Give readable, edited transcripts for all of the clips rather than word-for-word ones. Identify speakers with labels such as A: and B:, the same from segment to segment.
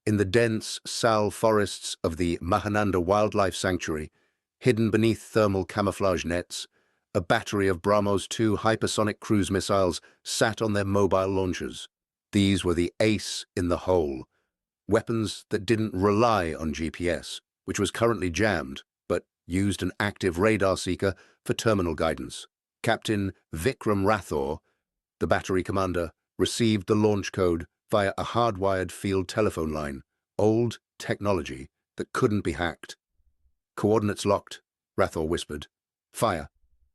A: In the dense sal forests of the Mahananda Wildlife Sanctuary, hidden beneath thermal camouflage nets, a battery of BrahMos 2 hypersonic cruise missiles sat on their mobile launchers. These were the ace in the hole, weapons that didn't rely on GPS, which was currently jammed, but used an active radar seeker for terminal guidance. Captain Vikram Rathore, the battery commander, received the launch code via a hardwired field telephone line, old technology that couldn't be hacked. "Coordinates locked," Rathore whispered. "Fire."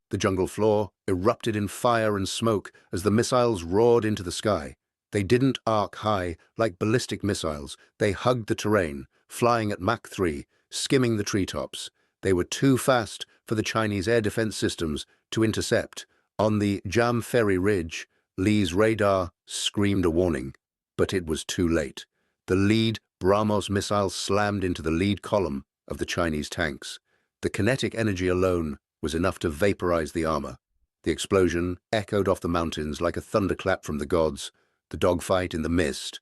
A: The jungle floor erupted in fire and smoke as the missiles roared into the sky. They didn't arc high like ballistic missiles. They hugged the terrain, flying at Mach 3, skimming the treetops. They were too fast for the Chinese air defense systems to intercept. On the Jampheri Ridge, Lee's radar screamed a warning, but it was too late. The lead BrahMos missile slammed into the lead column of the Chinese tanks. The kinetic energy alone was enough to vaporize the armor. The explosion echoed off the mountains like a thunderclap from the gods. The dogfight in the mist.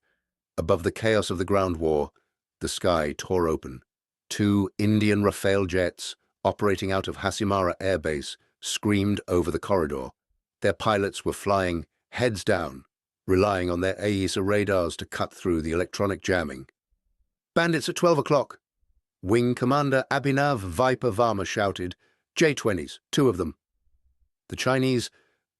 A: Above the chaos of the ground war, the sky tore open. 2 Indian Rafale jets, operating out of Hasimara Air Base, screamed over the corridor. Their pilots were flying heads down, relying on their AESA radars to cut through the electronic jamming. "Bandits at 12 o'clock. Wing Commander Abhinav Viper Varma shouted. "J-20s, 2 of them." The Chinese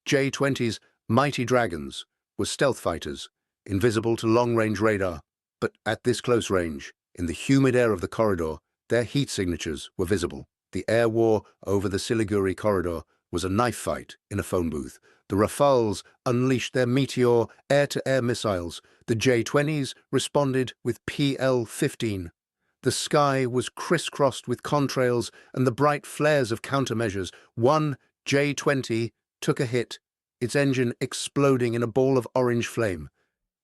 A: J-20s, mighty dragons, were stealth fighters, invisible to long-range radar, but at this close range, in the humid air of the corridor, their heat signatures were visible. The air war over the Siliguri corridor was a knife fight in a phone booth. The Rafales unleashed their Meteor air-to-air missiles. The J-20s responded with PL-15. The sky was crisscrossed with contrails and the bright flares of countermeasures. One J-20 took a hit, its engine exploding in a ball of orange flame.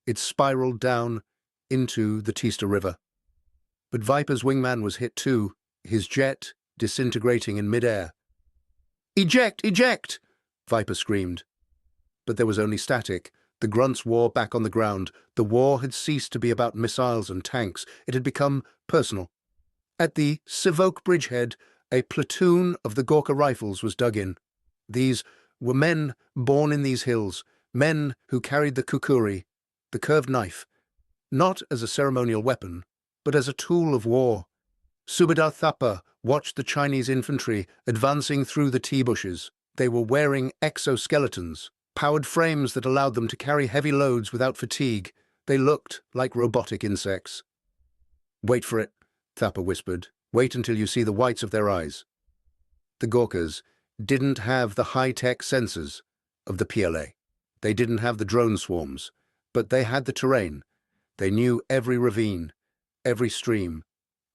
A: It spiraled down into the Teesta River. But Viper's wingman was hit too, his jet disintegrating in midair. "Eject! Eject!" Viper screamed. But there was only static. The grunts wore back on the ground. The war had ceased to be about missiles and tanks. It had become personal. At the Sivok bridgehead, a platoon of the Gorkha Rifles was dug in. These were men born in these hills, men who carried the kukuri, the curved knife, not as a ceremonial weapon, but as a tool of war. Subedar Thapa watched the Chinese infantry advancing through the tea bushes. They were wearing exoskeletons, powered frames that allowed them to carry heavy loads without fatigue. They looked like robotic insects. "Wait for it," Thapa whispered. "Wait until you see the whites of their eyes." The Gorkhas didn't have the high-tech sensors of the PLA. They didn't have the drone swarms, but they had the terrain. They knew every ravine, every stream,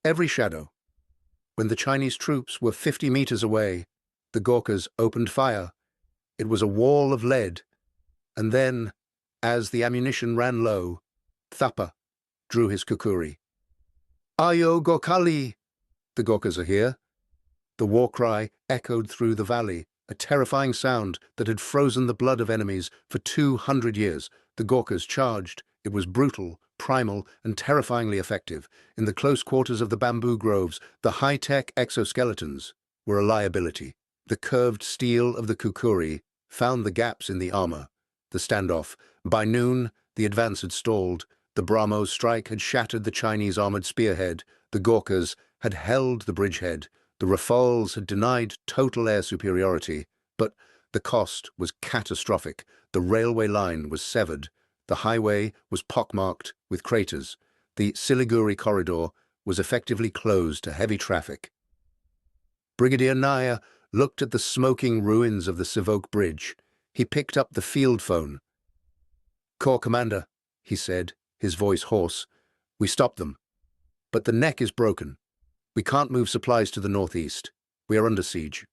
A: every shadow. When the Chinese troops were 50 meters away, the Gorkhas opened fire. It was a wall of lead. And then, as the ammunition ran low, Thapa drew his kukuri. "Ayo Gorkhali!" "The Gorkhas are here." The war cry echoed through the valley, a terrifying sound that had frozen the blood of enemies for 200 years. The Gorkhas charged. It was brutal, primal, and terrifyingly effective. In the close quarters of the bamboo groves, the high-tech exoskeletons were a liability. The curved steel of the kukuri found the gaps in the armor. The standoff. By noon, the advance had stalled. The BrahMos strike had shattered the Chinese armored spearhead. The Gorkhas had held the bridgehead. The Rafales had denied total air superiority. But the cost was catastrophic. The railway line was severed. The highway was pockmarked with craters. The Siliguri corridor was effectively closed to heavy traffic. Brigadier Nair looked at the smoking ruins of the Sivok Bridge. He picked up the field phone. "Corps Commander," he said, his voice hoarse, "we stopped them. But the neck is broken. We can't move supplies to the northeast. We are under siege."